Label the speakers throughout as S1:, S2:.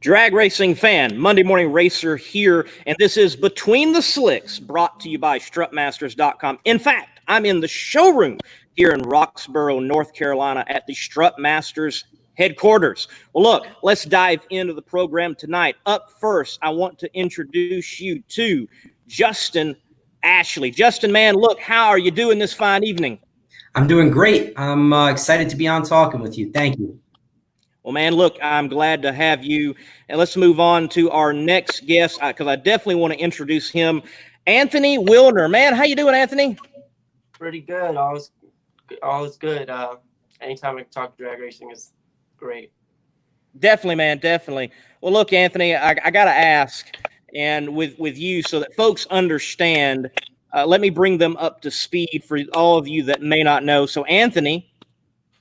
S1: Drag racing fan, Monday Morning Racer here, and this is Between the Slicks, brought to you by strutmasters.com. In fact, I'm in the showroom here in Roxborough, North Carolina at the Strutmasters headquarters. Well, look, let's dive into the program tonight. Up first, I want to introduce you to Justin Ashley. Justin, man, look, how are you doing this fine evening?
S2: I'm doing great. I'm excited to be on talking with you. Thank you.
S1: Well, man, look, I'm glad to have you. And let's move on to our next guest, because I definitely want to introduce him. Anthony Willner. Man, how you doing, Anthony?
S3: Pretty good. All is good. Anytime I can talk drag racing is great.
S1: Definitely, man, definitely. Well, look, Anthony, I got to ask, and with you, so that folks understand, let me bring them up to speed for all of you that may not know. So, Anthony,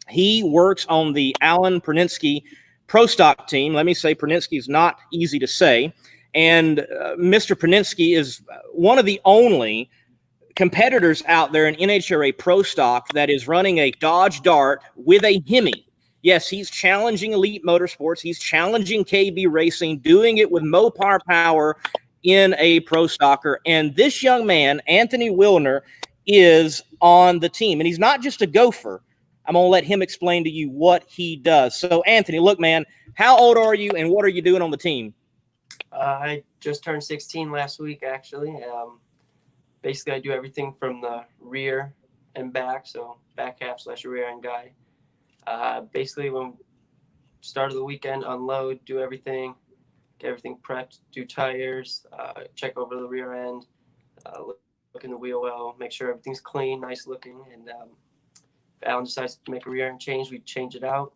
S1: he works on the Alan Perninsky Pro Stock team. Let me say Perninsky is not easy to say. And Mr. Perninsky is one of the only competitors out there in NHRA Pro Stock that is running a Dodge Dart with a Hemi. Yes, he's challenging Elite Motorsports. He's challenging KB Racing, doing it with Mopar Power in a Pro Stocker. And this young man, Anthony Willner, is on the team. And he's not just a gopher. I'm going to let him explain to you what he does. So, Anthony, look, man, how old are you and what are you doing on the team?
S3: I just turned 16 last week, actually. Basically, I do everything from the rear and back, so back half / rear end guy. Basically, when start of the weekend, unload, do everything, get everything prepped, do tires, check over the rear end, look in the wheel well, make sure everything's clean, nice looking, and if Alan decides to make a rear end change, we change it out.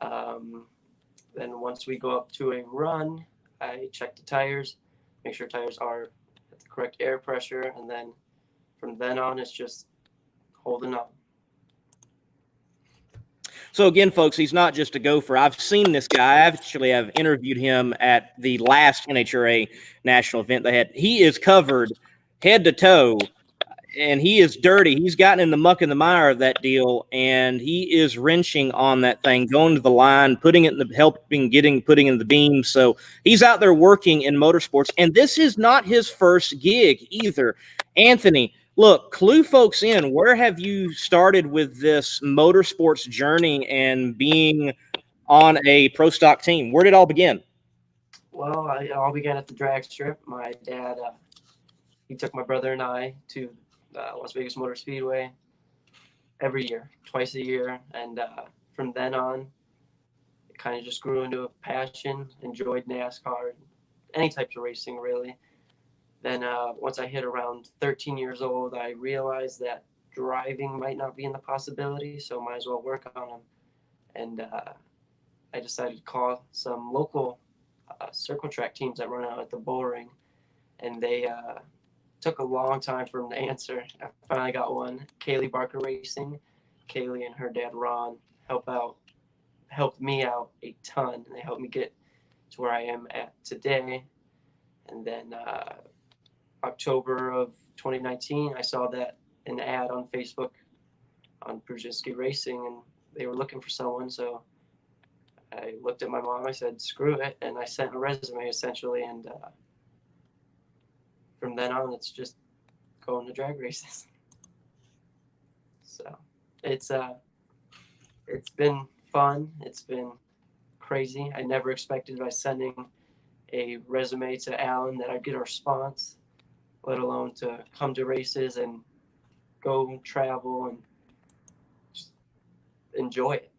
S3: Then once we go up to a run, I check the tires, make sure tires are at the correct air pressure, and then from then on, it's just holding up.
S1: So again, folks, he's not just a gopher. I've seen this guy. I've interviewed him at the last NHRA national event they had. He is covered head to toe, and he is dirty. He's gotten in the muck and the mire of that deal, and he is wrenching on that thing, going to the line, putting it in the putting in the beam. So he's out there working in motorsports, and this is not his first gig either. Anthony, look, clue folks in. Where have you started with this motorsports journey and being on a pro stock team? Where did it all begin?
S3: Well, it all began at the drag strip. My dad, he took my brother and I to Las Vegas Motor Speedway every year, twice a year. And from then on, it kind of just grew into a passion, enjoyed NASCAR, any types of racing, really. Then once I hit around 13 years old, I realized that driving might not be in the possibility, so might as well work on them. And I decided to call some local circle track teams that run out at the bull ring, and they took a long time for them to answer. I finally got one. Kaylee Barker Racing. Kaylee and her dad Ron helped me out a ton, and they helped me get to where I am at today. And then October of 2019, I saw that an ad on Facebook on Brzezinski Racing, and they were looking for someone. So I looked at my mom. I said, "Screw it," and I sent a resume essentially. And from then on, it's just going to drag races. So it's been fun. It's been crazy. I never expected by sending a resume to Alan that I'd get a response, let alone to come to races and go travel and just enjoy it.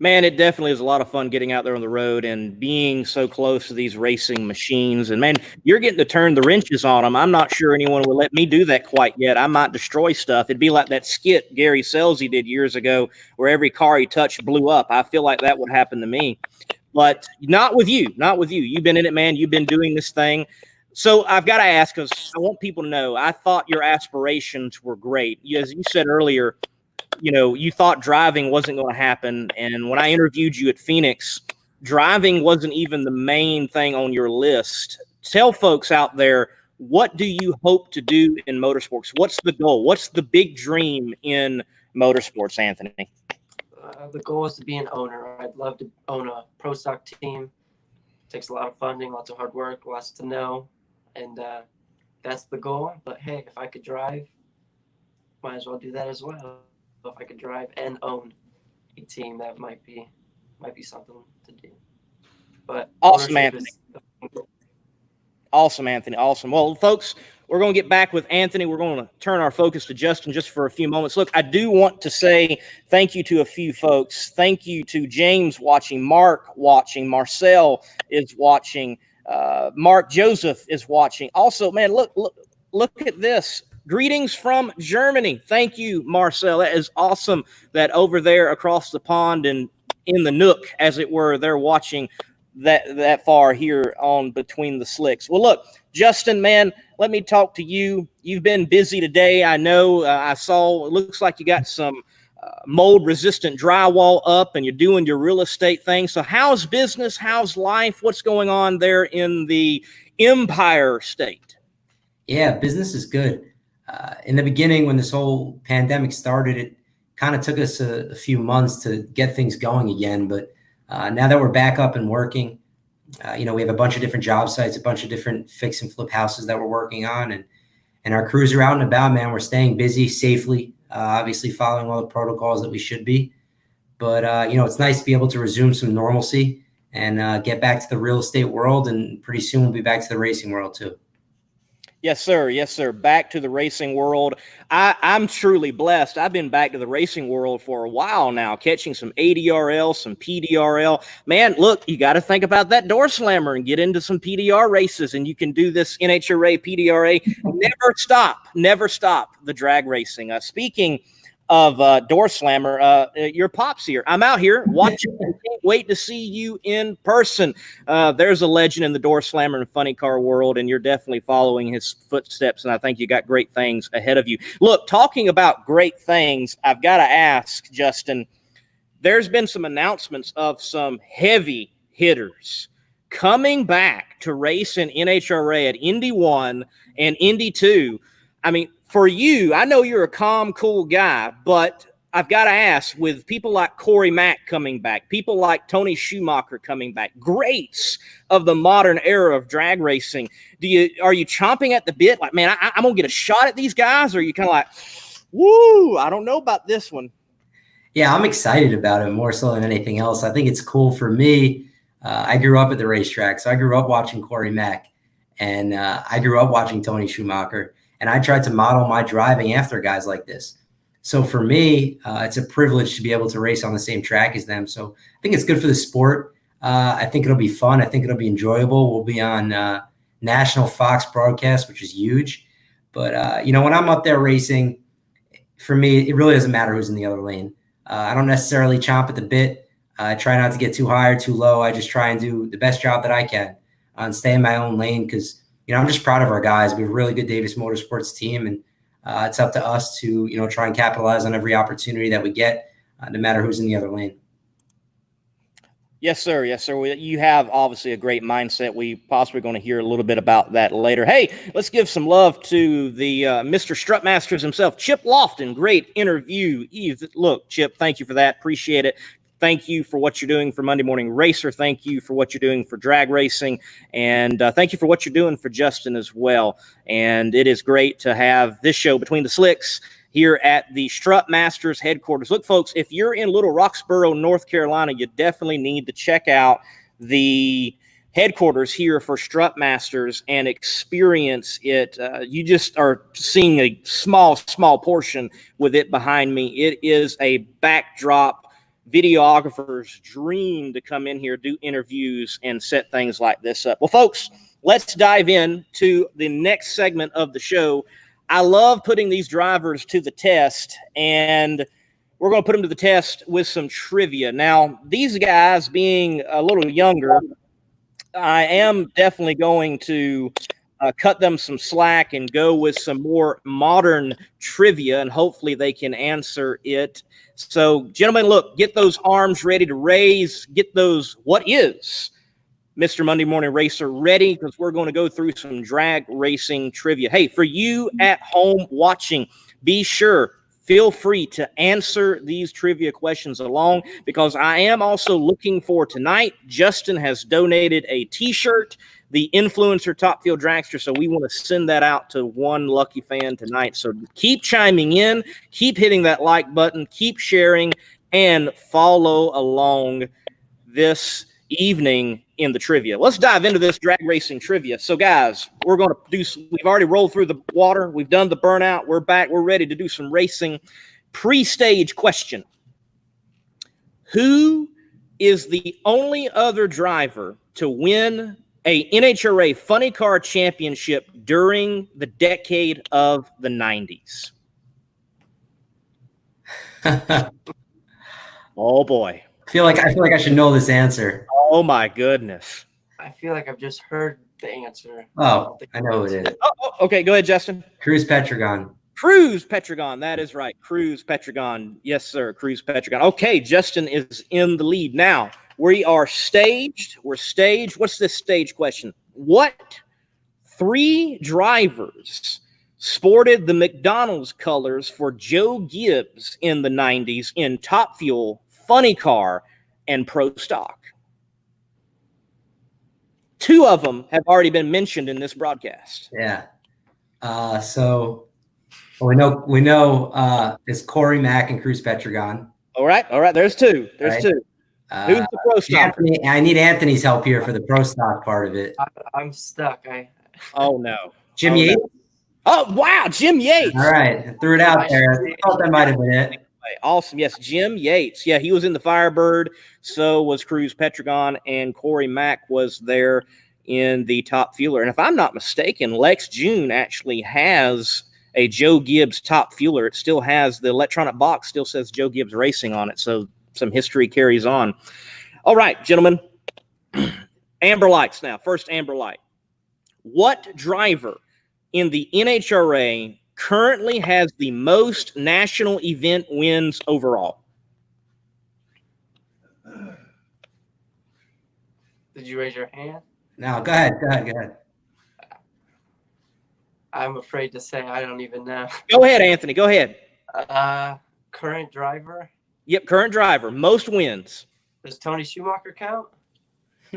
S1: Man, it definitely is a lot of fun getting out there on the road and being so close to these racing machines. And, man, you're getting to turn the wrenches on them. I'm not sure anyone will let me do that quite yet. I might destroy stuff. It'd be like that skit Gary Selzy did years ago where every car he touched blew up. I feel like that would happen to me. But not with you. Not with you. You've been in it, man. You've been doing this thing. So I've got to ask, because I want people to know, I thought your aspirations were great. As you said earlier, you thought driving wasn't going to happen. And when I interviewed you at Phoenix, driving wasn't even the main thing on your list. Tell folks out there, what do you hope to do in motorsports? What's the goal? What's the big dream in motorsports, Anthony?
S3: The goal is to be an owner. I'd love to own a pro stock team. It takes a lot of funding, lots of hard work, lots to know, and that's the goal. But hey, if I could drive, might as well do that as well. If I could drive and own a team, that might be something to do. But
S1: awesome, Anthony. Awesome, Anthony. Awesome. Well, folks, we're going to get back with Anthony. We're going to turn our focus to Justin just for a few moments. Look, I do want to say thank you to a few folks. Thank you to James watching, Mark watching, Marcel is watching, Mark Joseph is watching. Also, man, look at this. Greetings from Germany. Thank you, Marcel. That is awesome that over there across the pond and in the nook, as it were, they're watching that far here on Between the Slicks. Well, look, Justin, man, let me talk to you. You've been busy today. I know I saw, it looks like you got some mold-resistant drywall up and you're doing your real estate thing. So how's business? How's life? What's going on there in the Empire State?
S2: Yeah, business is good. In the beginning, when this whole pandemic started, it kind of took us a few months to get things going again. But now that we're back up and working, we have a bunch of different job sites, a bunch of different fix and flip houses that we're working on. And our crews are out and about, man. We're staying busy safely, obviously following all the protocols that we should be. But, it's nice to be able to resume some normalcy and get back to the real estate world. And pretty soon we'll be back to the racing world too.
S1: Yes, sir. Yes, sir. Back to the racing world. I'm truly blessed. I've been back to the racing world for a while now, catching some ADRL, some PDRL. Man, look, you got to think about that door slammer and get into some PDR races, and you can do this NHRA, PDRA. Never stop the drag racing. Speaking of door slammer, your pop's here. I'm out here watching. Can't wait to see you in person. There's a legend in the door slammer and funny car world, and you're definitely following his footsteps, and I think you got great things ahead of you. Look, talking about great things, I've got to ask, Justin, there's been some announcements of some heavy hitters coming back to race in NHRA at Indy 1 and Indy 2. I mean, for you, I know you're a calm, cool guy, but I've got to ask, with people like Corey Mack coming back, people like Tony Schumacher coming back, greats of the modern era of drag racing, are you chomping at the bit? Like, man, I'm going to get a shot at these guys? Or are you kind of like, woo, I don't know about this one?
S2: Yeah, I'm excited about it more so than anything else. I think it's cool for me. I grew up at the racetrack, so I grew up watching Corey Mack, and I grew up watching Tony Schumacher. And I tried to model my driving after guys like this. So for me, it's a privilege to be able to race on the same track as them. So I think it's good for the sport. I think it'll be fun. I think it'll be enjoyable. We'll be on national Fox broadcast, which is huge. But, when I'm up there racing, for me, it really doesn't matter who's in the other lane. I don't necessarily chomp at the bit. I try not to get too high or too low. I just try and do the best job that I can and stay in my own lane because I'm just proud of our guys. We have a really good Davis Motorsports team, and it's up to us to, try and capitalize on every opportunity that we get, no matter who's in the other lane.
S1: Yes, sir. Yes, sir. You have obviously a great mindset. We possibly going to hear a little bit about that later. Hey, let's give some love to the Mr. Strutmasters himself, Chip Lofton. Great interview. Look, Chip, thank you for that. Appreciate it. Thank you for what you're doing for Monday Morning Racer. Thank you for what you're doing for drag racing. And thank you for what you're doing for Justin as well. And it is great to have this show Between the Slicks here at the Strutmasters headquarters. Look, folks, if you're in Little Roxboro, North Carolina, you definitely need to check out the headquarters here for Strutmasters and experience it. You just are seeing a small portion with it behind me. It is a backdrop videographer's dream to come in here, do interviews, and set things like this up. Well, folks, let's dive in to the next segment of the show. I love putting these drivers to the test, and we're going to put them to the test with some trivia. Now, these guys being a little younger, I am definitely going to cut them some slack and go with some more modern trivia, and hopefully they can answer it. So, gentlemen, look, get those arms ready to raise. Get those what is Mr. Monday Morning Racer ready, because we're going to go through some drag racing trivia. Hey, for you at home watching, be sure, feel free to answer these trivia questions along, because I am also looking for tonight. Justin has donated a t-shirt, the Influencer Top Fuel Dragster, so we want to send that out to one lucky fan tonight. So keep chiming in, keep hitting that like button, keep sharing, and follow along this evening in the trivia. Let's dive into this drag racing trivia. So guys, we're going to we've already rolled through the water. We've done the burnout. We're back. We're ready to do some racing. Pre-stage question. Who is the only other driver to win a NHRA Funny Car Championship during the decade of the 90s? Oh boy.
S2: I feel like I should know this answer.
S1: Oh my goodness.
S3: I feel like I've just heard the answer.
S2: Oh, I know who it is.
S1: Oh, okay, go ahead, Justin.
S2: Cruz Petragon.
S1: Cruz Petragon, that is right. Cruz Petragon. Yes, sir. Cruz Petragon. Okay, Justin is in the lead. Now, we are staged. We're staged. What's this stage question? What 3 drivers sported the McDonald's colors for Joe Gibbs in the 90s in Top Fuel, Funny Car, and Pro Stock? 2 of them have already been mentioned in this broadcast.
S2: Yeah. So we know it's Corey Mack and Cruz Petragon.
S1: All right. There's 2. There's 2. Who's the Pro Stock?
S2: I need Anthony's help here for the Pro Stock part of it.
S3: I'm stuck.
S1: Oh no.
S2: Jim Yates.
S1: No. Oh wow, Jim Yates.
S2: All right, I threw it out there. I thought that might have been it.
S1: Awesome. Yes, Jim Yates. Yeah, he was in the Firebird. So was Cruz Petragon, and Corey Mack was there in the Top Fueler. And if I'm not mistaken, Lex June actually has a Joe Gibbs Top Fueler. It still has the electronic box, still says Joe Gibbs Racing on it. So some history carries on. All right, gentlemen. Amber lights now. First amber light. What driver in the NHRA currently has the most national event wins overall?
S3: Did you raise your hand?
S2: No, go ahead.
S3: I'm afraid to say I don't even know.
S1: Go ahead, Anthony. Go ahead.
S3: Current driver?
S1: Yep, current driver. Most wins.
S3: Does Tony Schumacher count?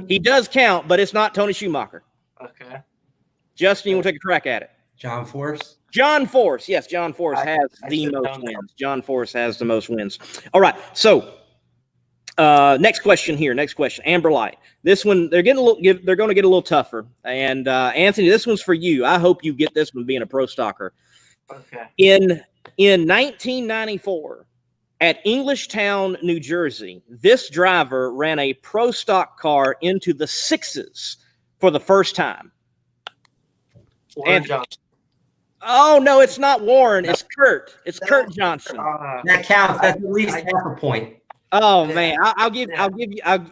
S1: He does count, but it's not Tony Schumacher.
S3: Okay.
S1: Justin, you want to take a crack at it?
S2: John Force.
S1: John Force. Yes, John Force has the most wins. John Force has the most wins. All right. So, next question here. Next question. Amber Light. This one, they're going to get a little tougher. And Anthony, this one's for you. I hope you get this one being a pro stocker.
S3: Okay.
S1: In 1994, at Englishtown, New Jersey, this driver ran a pro stock car into the 6s for the first time.
S3: Warren Johnson.
S1: Oh no, it's not Warren. It's Kurt. It's Kurt Johnson.
S2: That counts. That's at least half a point.
S1: Oh man, I'll give you.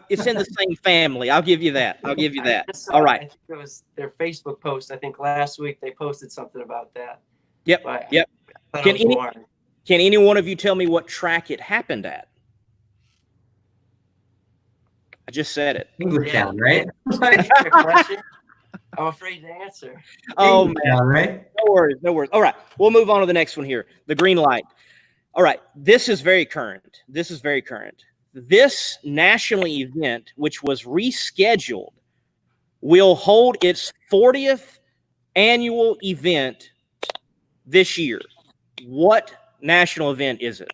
S1: It's in the same family. I'll give you that. All right.
S3: I think it was their Facebook post. I think last week they posted something about that.
S1: Yep.
S3: But
S1: Yep. Can any one of you tell me what track it happened at? I just said it.
S2: Englishtown, right?
S3: I'm afraid to answer.
S1: Oh man,
S2: right?
S1: No worries. All right, we'll move on to the next one here. The green light. All right, this is very current. This national event, which was rescheduled, will hold its 40th annual event this year. What national event is it?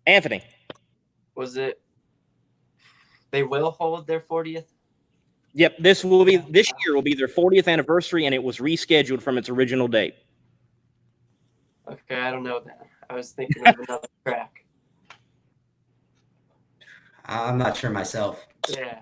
S1: Anthony.
S3: Was it? They will hold their 40th?
S1: Yep, this year will be their 40th anniversary, and it was rescheduled from its original date.
S3: Okay, I don't know that. I was thinking of another track.
S2: I'm not sure myself.
S3: Yeah.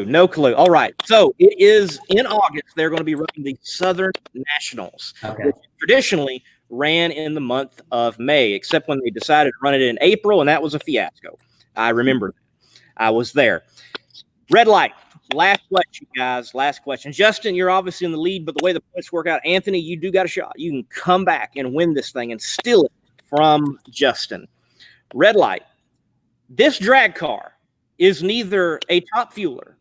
S1: No clue. All right. So it is in August. They're going to be running the Southern Nationals, which traditionally ran in the month of May, except when they decided to run it in April, and that was a fiasco. I remember. I was there. Red light. Last question, guys. Last question. Justin, you're obviously in the lead, but the way the points work out, Anthony, you do got a shot. You can come back and win this thing and steal it from Justin. Red light. This drag car is neither a Top Fueler,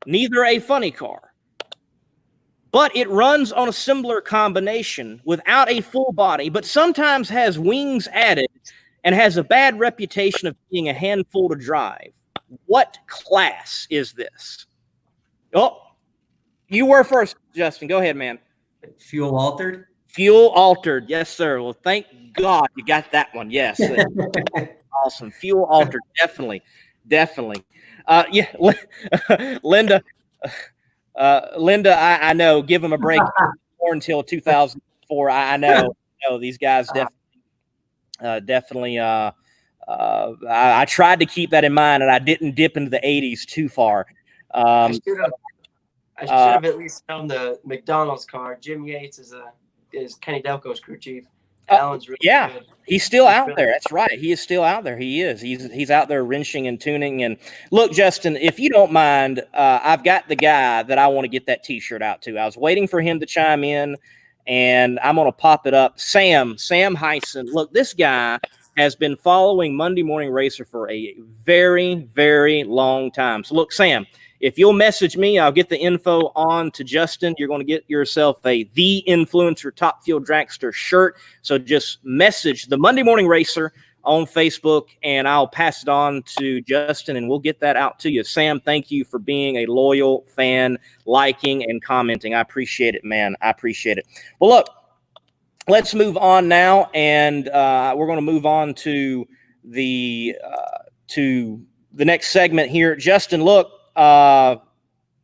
S1: neither a funny car, but it runs on a similar combination without a full body, but sometimes has wings added and has a bad reputation of being a handful to drive. What class is this? Oh, you were first, Justin. Go ahead, man.
S2: Fuel altered?
S1: Fuel altered. Yes, sir. Well, thank God you got that one. Yes. Awesome. Fuel altered. Definitely. Definitely. Yeah. Linda, I know. Give them a break until 2004. I know. These guys definitely. I tried to keep that in mind, and I didn't dip into the 80s too far.
S3: I should have at least known the McDonald's car. Jim Yates is Kenny Delco's crew chief. Alan's really good.
S1: He's still out there. That's right. He is still out there. He is. He's out there wrenching and tuning. And look, Justin, if you don't mind, I've got the guy that I want to get that T-shirt out to. I was waiting for him to chime in, and I'm going to pop it up. Sam Heisen. Look, this guy has been following Monday Morning Racer for a very, very long time. So look, Sam, if you'll message me, I'll get the info on to Justin. You're going to get yourself The Influencer Top Fuel Dragster shirt. So just message the Monday Morning Racer on Facebook, and I'll pass it on to Justin, and we'll get that out to you. Sam, thank you for being a loyal fan, liking and commenting. I appreciate it, man. I appreciate it. Well, look, let's move on now, and we're going to move on to the next segment here. Justin, look,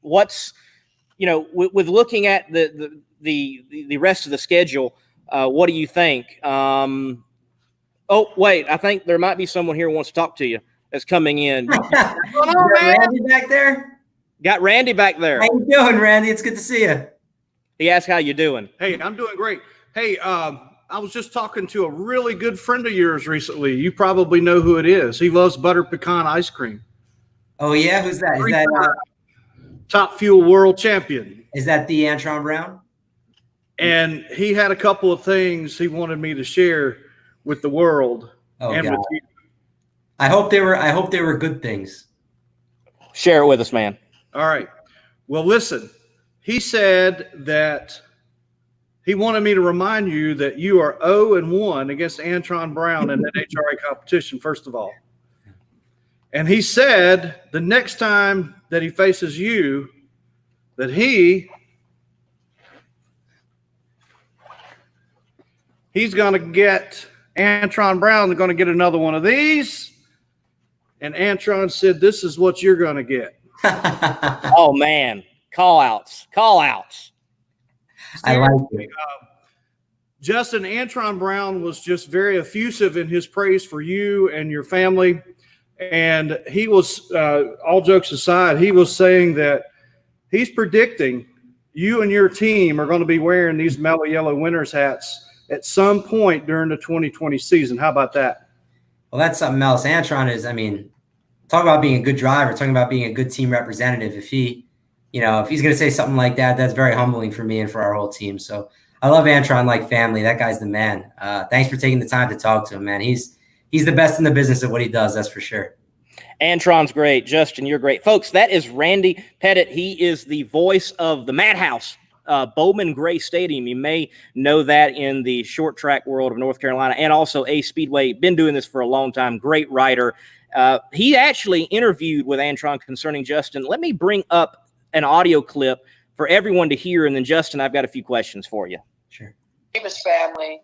S1: what's, with looking at the rest of the schedule, what do you think? Oh, wait, I think there might be someone here who wants to talk to you that's coming in.
S2: Got Randy back there?
S1: Got Randy back there.
S2: How you doing, Randy? It's good to see you.
S1: He asked how you doing.
S4: Hey, I'm doing great. Hey, I was just talking to a really good friend of yours recently. You probably know who it is. He loves butter pecan ice cream.
S2: Oh, yeah? Who's that? Is that
S4: Top Fuel world champion.
S2: Is that the Antron Brown?
S4: And he had a couple of things he wanted me to share with the world.
S2: Oh,
S4: and
S2: God.
S4: with you.
S2: I hope they were good things.
S1: Share it with us, man.
S4: All right. Well, listen, he said that he wanted me to remind you that you are 0-1 against Antron Brown in the NHRA competition, first of all. And he said the next time that he faces you, that he's going to get Antron Brown, going to get another one of these. And Antron said, this is what you're going to get.
S1: Oh, man. Call outs.
S2: I like it.
S4: Justin, Antron Brown was just very effusive in his praise for you and your family. And he was, all jokes aside, he was saying that he's predicting you and your team are going to be wearing these mellow yellow winners hats at some point during the 2020 season. How about that?
S2: Well, that's something else. Antron is, talk about being a good driver, talking about being a good team representative. If he's going to say something like that, that's very humbling for me and for our whole team. So I love Antron like family. That guy's the man. Thanks for taking the time to talk to him, man. He's the best in the business at what he does. That's for sure.
S1: Antron's great. Justin, you're great. Folks, that is Randy Pettit. He is the voice of the Madhouse, Bowman Gray Stadium. You may know that in the short track world of North Carolina and also Ace Speedway. Been doing this for a long time. Great writer. He actually interviewed with Antron concerning Justin. Let me bring up an audio clip for everyone to hear, and then Justin, I've got a few questions for you.
S2: Sure.
S5: Davis family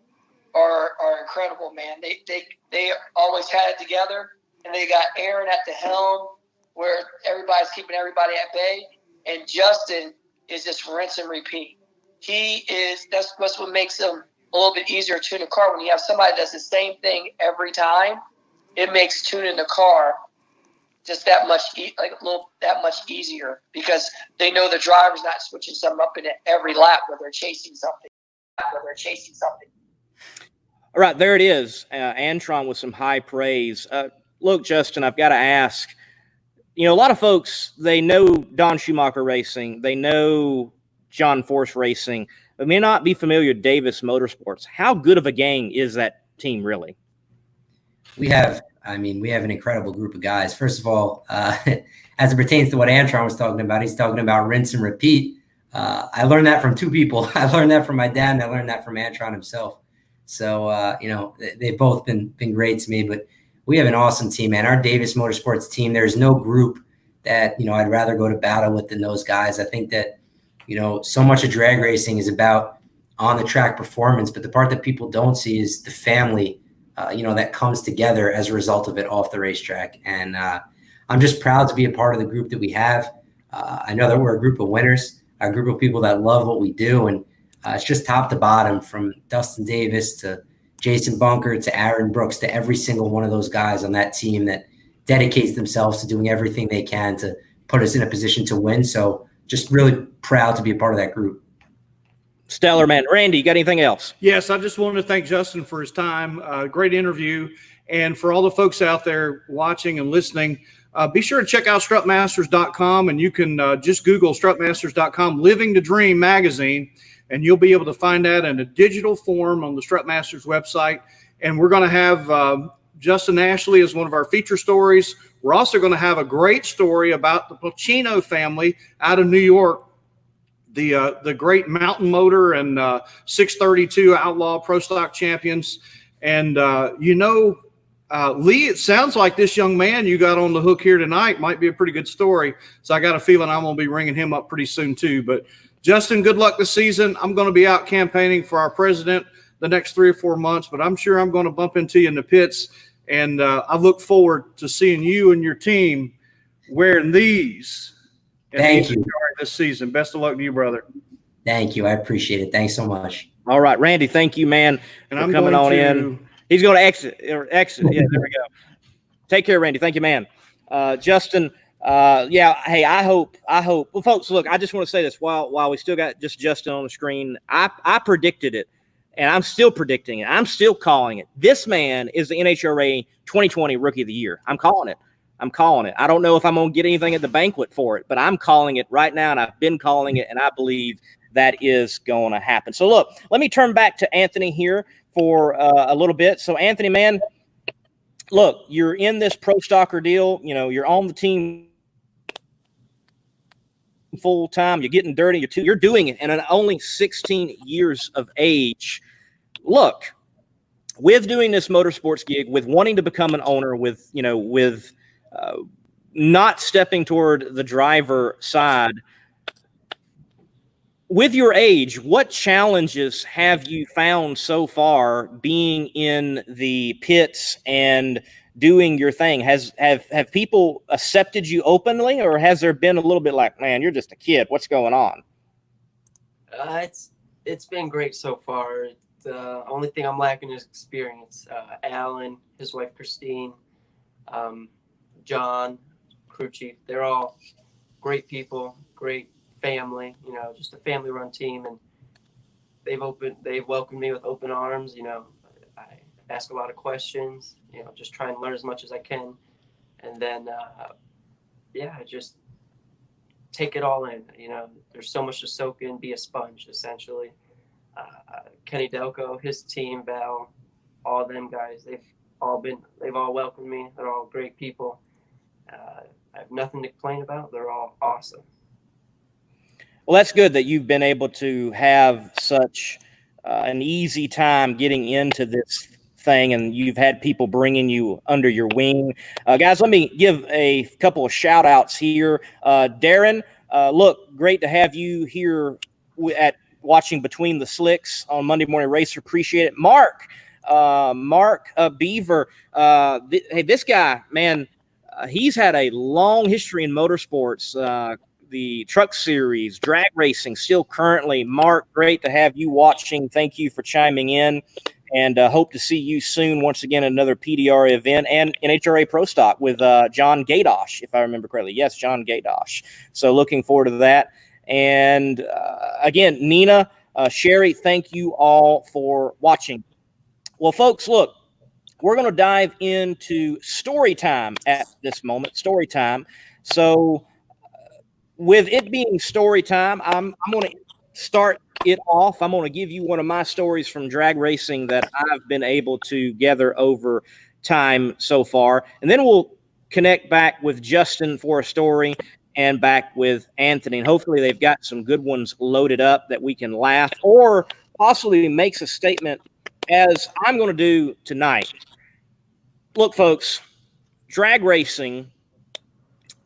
S5: are incredible, man. They always had it together, and they got Aaron at the helm where everybody's keeping everybody at bay, and Justin is just rinse and repeat. That's what makes him a little bit easier to tune a car. When you have somebody that does the same thing every time, it makes tuning the car just that much easier, because they know the driver's not switching something up in every lap where they're chasing something.
S1: All right, there it is. Antron with some high praise. Look, Justin, I've got to ask, a lot of folks, they know Don Schumacher Racing, they know John Force Racing, but may not be familiar with Davis Motorsports. How good of a gang is that team, really?
S2: We have an incredible group of guys. First of all, as it pertains to what Antron was talking about, he's talking about rinse and repeat. I learned that from two people. I learned that from my dad, and I learned that from Antron himself. So, they've both been great to me, but we have an awesome team, man. Our Davis Motorsports team, there's no group that, I'd rather go to battle with than those guys. I think that, so much of drag racing is about on the track performance, but the part that people don't see is the family, that comes together as a result of it off the racetrack. And I'm just proud to be a part of the group that we have. I know that we're a group of winners, a group of people that love what we do. And it's just top to bottom, from Dustin Davis to Jason Bunker to Aaron Brooks to every single one of those guys on that team that dedicates themselves to doing everything they can to put us in a position to win. So just really proud to be a part of that group.
S1: Stellar, man. Randy, you got anything else?
S4: Yes, I just wanted to thank Justin for his time. Great interview. And for all the folks out there watching and listening, be sure to check out strutmasters.com, and you can just Google strutmasters.com Living the Dream magazine, and you'll be able to find that in a digital form on the Strutmasters website. And we're going to have Justin Ashley as one of our feature stories. We're also going to have a great story about the Pacino family out of New York, the great mountain motor and 632 Outlaw Pro Stock champions. And, Lee, it sounds like this young man you got on the hook here tonight might be a pretty good story. So I got a feeling I'm going to be ringing him up pretty soon too. But Justin, good luck this season. I'm going to be out campaigning for our president the next 3 or 4 months, but I'm sure I'm going to bump into you in the pits. And I look forward to seeing you and your team wearing these.
S2: Thank you.
S4: This season. Best of luck to you, brother.
S2: Thank you. I appreciate it. Thanks so much.
S1: All right, Randy, thank you, man,
S4: And
S1: for
S4: I'm
S1: coming
S4: going
S1: on
S4: to,
S1: in. He's going to exit. Yeah, there we go. Take care, Randy. Thank you, man. Justin, hey, I hope. Well, folks, look, I just want to say this while we still got just Justin on the screen. I predicted it, and I'm still predicting it. I'm still calling it. This man is the NHRA 2020 Rookie of the Year. I'm calling it. I don't know if I'm going to get anything at the banquet for it, but I'm calling it right now, and I've been calling it, and I believe that is going to happen. So, look, let me turn back to Anthony here for a little bit. So, Anthony, man, look, you're in this pro stocker deal. You're on the team full time. You're getting dirty. You're doing it, and at only 16 years of age. Look, with doing this motorsports gig, with wanting to become an owner, with not stepping toward the driver side, with your age, what challenges have you found so far being in the pits and doing your thing? Have people accepted you openly, or has there been a little bit like, man, you're just a kid, what's going on?
S3: It's been great so far. The only thing I'm lacking is experience. Alan, his wife Christine, John, crew chief, they're all great people, great family, just a family run team, and they've welcomed me with open arms. I ask a lot of questions, just try and learn as much as I can, and then just take it all in. There's so much to soak in, be a sponge essentially. Kenny Delco, his team, Val, all them guys, they've all welcomed me. They're all great people. I have nothing to complain about. They're all awesome.
S1: Well, that's good that you've been able to have such an easy time getting into this thing, and you've had people bringing you under your wing. Guys, let me give a couple of shout outs here. Darren, look, great to have you here at watching Between the Slicks on Monday Morning Racer. Appreciate it. Mark Beaver. Hey, this guy, man, he's had a long history in motorsports, the truck series, drag racing, still currently. Mark, great to have you watching. Thank you for chiming in, and hope to see you soon once again at another PDR event and NHRA Pro Stock with John Gadosh, if I remember correctly. Yes, John Gadosh. So looking forward to that. And again, Nina, Sherry, thank you all for watching. Well, folks, look, we're going to dive into story time at this moment. Story time. So with it being story time, I'm going to start it off. I'm going to give you one of my stories from drag racing that I've been able to gather over time so far. And then we'll connect back with Justin for a story. and back with Anthony. And hopefully they've got some good ones loaded up that we can laugh or possibly makes a statement as I'm going to do tonight. Look, folks, drag racing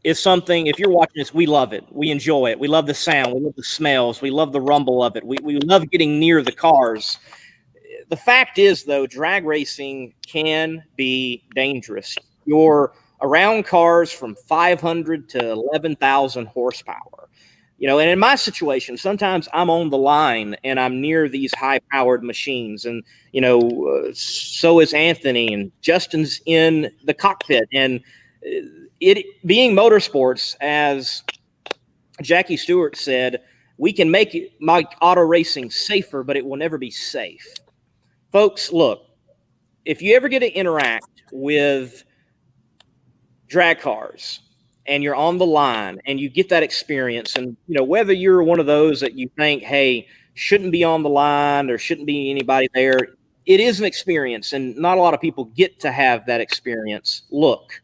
S1: is something, if you're watching this, we love it. We enjoy it. We love the sound. We love the smells. We love the rumble of it. We love getting near the cars. The fact is, though, drag racing can be dangerous. You're around cars from 500 to 11,000 horsepower. And in my situation, sometimes I'm on the line and I'm near these high-powered machines. And, so is Anthony, and Justin's in the cockpit. And it being motorsports, as Jackie Stewart said, we can make auto racing safer, but it will never be safe. Folks, look, if you ever get to interact with drag cars and you're on the line and you get that experience, and whether you're one of those that you think, hey, shouldn't be on the line, there shouldn't be anybody there, it is an experience, and not a lot of people get to have that experience. Look,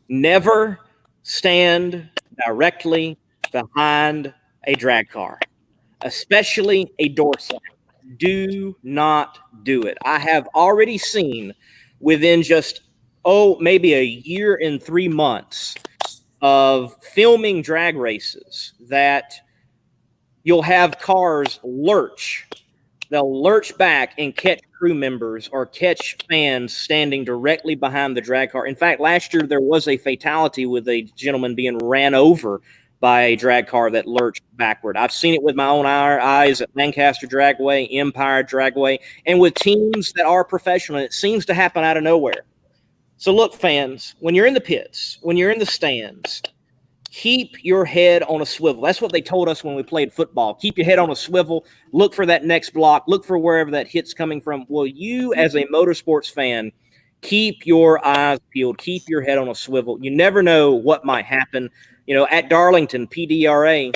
S1: never stand directly behind a drag car, especially a dorsal. Do not do it. I have already seen within just, maybe a year and 3 months of filming drag races that you'll have cars lurch. They'll lurch back and catch crew members or catch fans standing directly behind the drag car. In fact, last year there was a fatality with a gentleman being ran over by a drag car that lurched backward. I've seen it with my own eyes at Lancaster Dragway, Empire Dragway, and with teams that are professional. It seems to happen out of nowhere. So look, fans, when you're in the pits, when you're in the stands, keep your head on a swivel. That's what they told us when we played football. Keep your head on a swivel. Look for that next block. Look for wherever that hit's coming from. Well, you as a motorsports fan, keep your eyes peeled. Keep your head on a swivel. You never know what might happen. At Darlington, PDRA,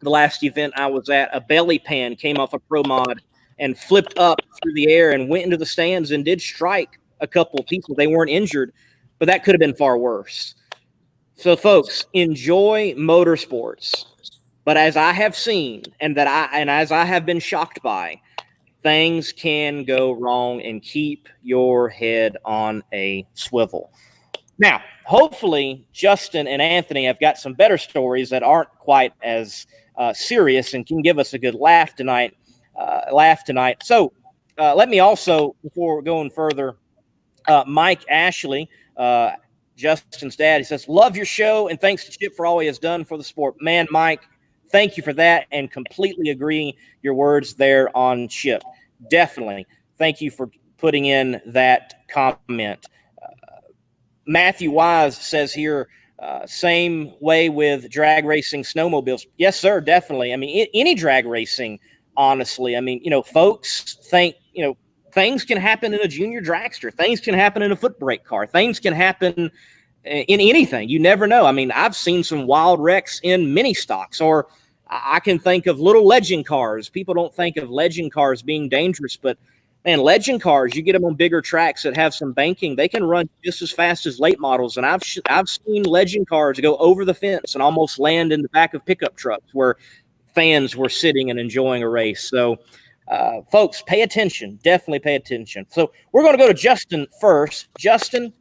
S1: the last event I was at, a belly pan came off a Pro Mod and flipped up through the air and went into the stands and did strike a couple of people. They weren't injured, but that could have been far worse. So, folks, enjoy motorsports. But as I have seen, and as I have been shocked by, things can go wrong, and keep your head on a swivel. Now, hopefully, Justin and Anthony have got some better stories that aren't quite as serious and can give us a good laugh tonight. So, let me also, before going further, Mike Ashley, Justin's dad, he says, love your show, and thanks to Chip for all he has done for the sport. Man, Mike, thank you for that, and completely agree your words there on Chip. Definitely. Thank you for putting in that comment. Matthew Wise says here, same way with drag racing snowmobiles. Yes, sir, definitely. I mean, any drag racing, honestly. I mean, folks think, things can happen in a junior dragster. Things can happen in a foot brake car. Things can happen in anything. You never know. I mean, I've seen some wild wrecks in mini stocks, or I can think of little legend cars. People don't think of legend cars being dangerous, but man, legend cars, you get them on bigger tracks that have some banking, they can run just as fast as late models. And I've seen legend cars go over the fence and almost land in the back of pickup trucks where fans were sitting and enjoying a race. So, folks, pay attention. Definitely pay attention. So we're going to go to Justin first. Justin,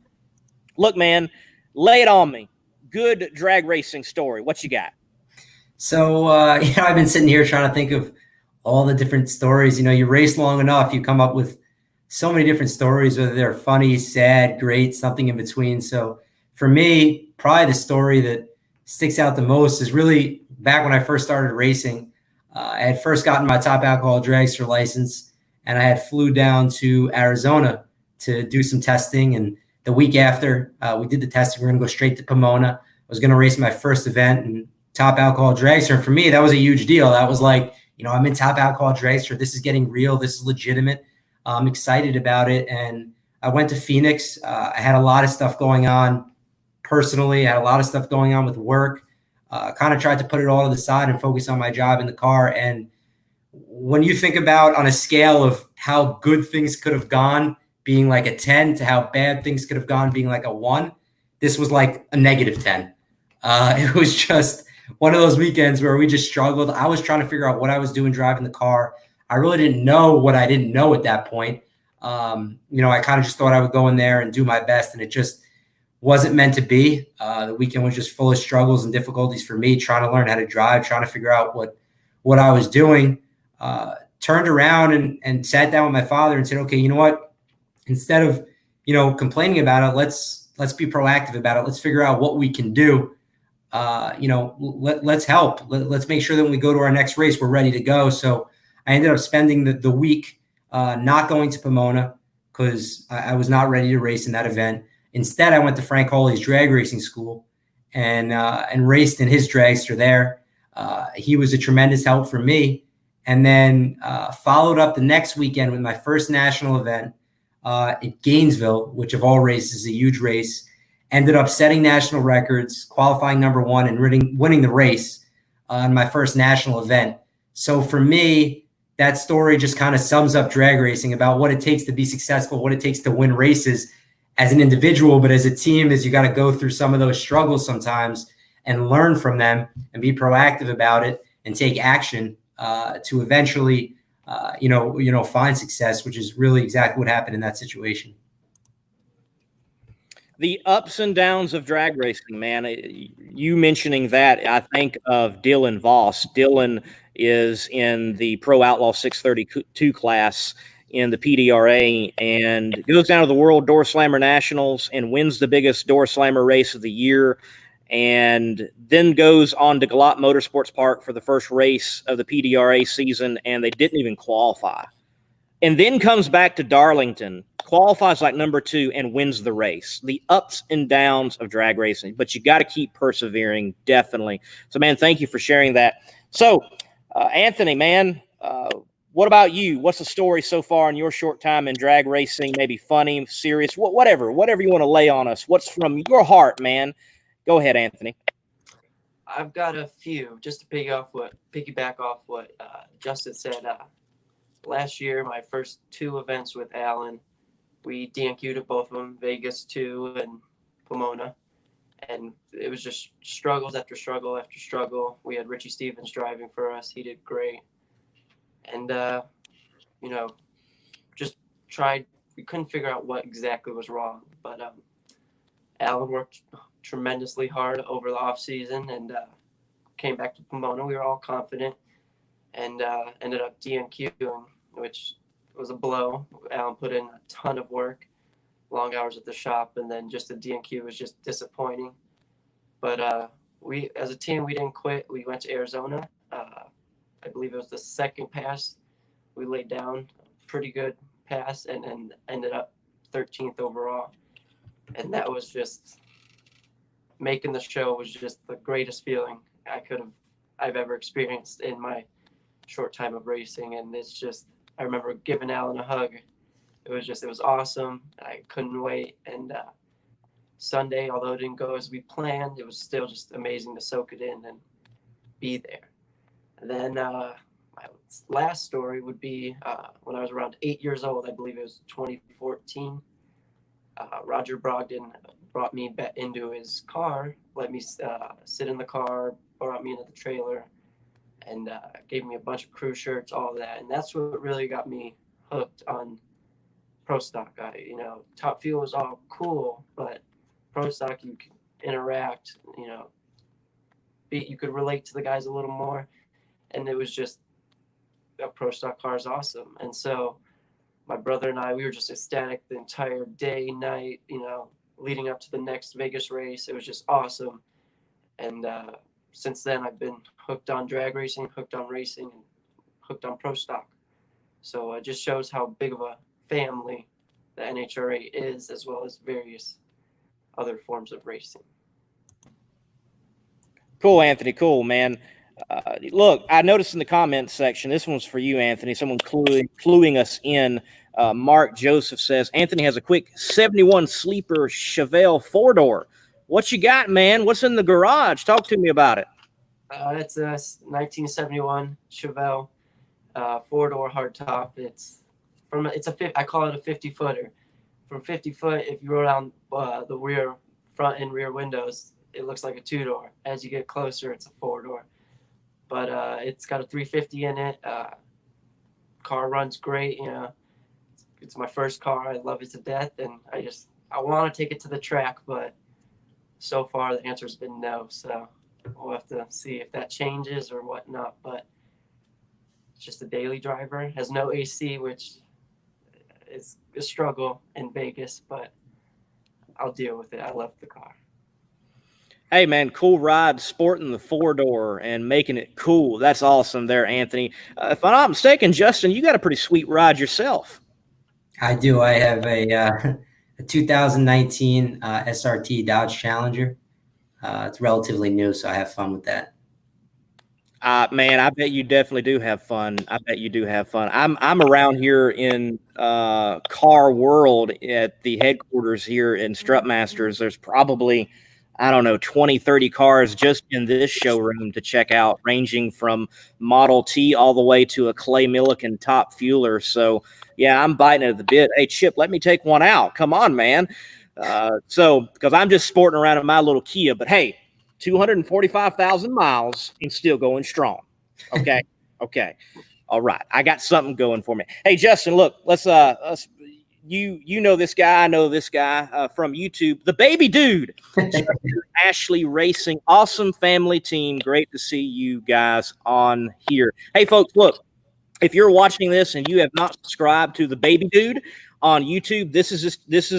S1: look, man, lay it on me. Good drag racing story. What you got?
S2: So, I've been sitting here trying to think of all the different stories. You race long enough, you come up with so many different stories, whether they're funny, sad, great, something in between. So for me, probably the story that sticks out the most is really back when I first started racing. I had first gotten my top alcohol dragster license, and I had flew down to Arizona to do some testing. And the week after we did the testing, we we're going to go straight to Pomona. I was going to race my first event in top alcohol dragster. And for me, that was a huge deal. That was like, I'm in top alcohol dragster. This is getting real. This is legitimate. I'm excited about it. And I went to Phoenix. I had a lot of stuff going on personally. I had a lot of stuff going on with work. Kind of tried to put it all to the side and focus on my job in the car. And when you think about on a scale of how good things could have gone being like a 10 to how bad things could have gone being like a 1, this was like a -10. It was just one of those weekends where we just struggled. I was trying to figure out what I was doing driving the car. I really didn't know what I didn't know at that point. I kind of just thought I would go in there and do my best, and it just wasn't meant to be. The weekend was just full of struggles and difficulties for me, trying to learn how to drive, trying to figure out what I was doing. Turned around and sat down with my father and said, okay, you know what? Instead of, complaining about it, let's be proactive about it. Let's figure out what we can do. Let's help. Let's make sure that when we go to our next race, we're ready to go. So I ended up spending the week not going to Pomona because I was not ready to race in that event. Instead, I went to Frank Hawley's drag racing school and raced in his dragster there. He was a tremendous help for me. And then followed up the next weekend with my first national event at Gainesville, which of all races is a huge race. Ended up setting national records, qualifying number one, and winning the race in my first national event. So for me, that story just kind of sums up drag racing about what it takes to be successful, what it takes to win races as an individual, but as a team, is you got to go through some of those struggles sometimes and learn from them and be proactive about it and take action to eventually, find success, which is really exactly what happened in that situation.
S1: The ups and downs of drag racing, man. You mentioning that, I think of Dylan Voss. Dylan is in the Pro Outlaw 632 class in the PDRA and goes down to the World Door Slammer Nationals and wins the biggest door slammer race of the year, and then goes on to Galop Motorsports Park for the first race of the PDRA season, and they didn't even qualify. And then comes back to Darlington, qualifies like number 2, and wins the race. The ups and downs of drag racing, but you got to keep persevering, definitely. So, man, thank you for sharing that. So, Anthony, man, what about you? What's the story so far in your short time in drag racing? Maybe funny, serious, whatever you want to lay on us. What's from your heart, man? Go ahead, Anthony.
S3: I've got a few just to piggyback off what Justin said. Last year, my first 2 events with Alan, we DNQ'd at both of them, Vegas 2 and Pomona. And it was just struggles after struggle after struggle. We had Richie Stevens driving for us. He did great. And, just tried. We couldn't figure out what exactly was wrong. But Alan worked tremendously hard over the off season and came back to Pomona. We were all confident and ended up DNQing, which was a blow. Alan put in a ton of work, long hours at the shop, and then just the DNQ was just disappointing. But we, as a team, we didn't quit. We went to Arizona. I believe it was the second pass. We laid down a pretty good pass and ended up 13th overall. And that was just, making the show was just the greatest feeling I've ever experienced in my short time of racing. And it's just, I remember giving Alan a hug. It was awesome. I couldn't wait. And Sunday, although it didn't go as we planned, it was still just amazing to soak it in and be there. And then my last story would be when I was around 8 years old. I believe it was 2014. Roger Brogdon brought me back into his car, let me sit in the car, brought me into the trailer, and gave me a bunch of crew shirts, all of that. And that's what really got me hooked on Pro Stock. Top Fuel was all cool, but Pro Stock, you could interact, you could relate to the guys a little more. And it was just, a Pro Stock car is awesome. And so my brother and I, we were just ecstatic the entire day, night, leading up to the next Vegas race. It was just awesome. And since then, I've been hooked on drag racing, hooked on racing, and hooked on Pro Stock. So it just shows how big of a family the NHRA is, as well as various other forms of racing.
S1: Cool, Anthony. Cool, man. Look, I noticed in the comments section, this one's for you, Anthony, someone cluing us in. Mark Joseph says, Anthony has a quick 71 sleeper Chevelle 4-door. What you got, man? What's in the garage? Talk to me about it.
S3: It's a 1971 Chevelle 4-door hardtop. I call it a 50-footer. From 50 foot, if you roll down the front and rear windows, it looks like a 2-door. As you get closer, it's a 4-door. But it's got a 350 in it. Car runs great. You know, it's my first car. I love it to death, and I want to take it to the track, but so far the answer's been no. So we'll have to see if that changes or whatnot. But it's just a daily driver. Has no AC, which is a struggle in Vegas, but I'll deal with it. I love the car.
S1: Hey, man, cool ride, sporting the 4-door and making it cool. That's awesome there, Anthony. If I'm not mistaken, Justin, you got a pretty sweet ride yourself.
S2: I do. I have a 2019 SRT Dodge Challenger. It's relatively new, so I have fun with that.
S1: Man, I bet you definitely do have fun. I bet you do have fun. I'm around here in car world at the headquarters here in Strutmasters. There's probably, I don't know, 20, 30 cars just in this showroom to check out, ranging from Model T all the way to a Clay Milliken Top Fueler. So, yeah, I'm biting at the bit. Hey, Chip, let me take one out. Come on, man. Because I'm just sporting around in my little Kia. But, hey, 245,000 miles and still going strong. Okay. Okay. All right. I got something going for me. Hey, Justin, look, let's you know this guy, I know this guy from YouTube, the baby dude, Ashley Racing, awesome family team. Great to see you guys on here. Hey, folks, look, if you're watching this and you have not subscribed to the baby dude on YouTube, this is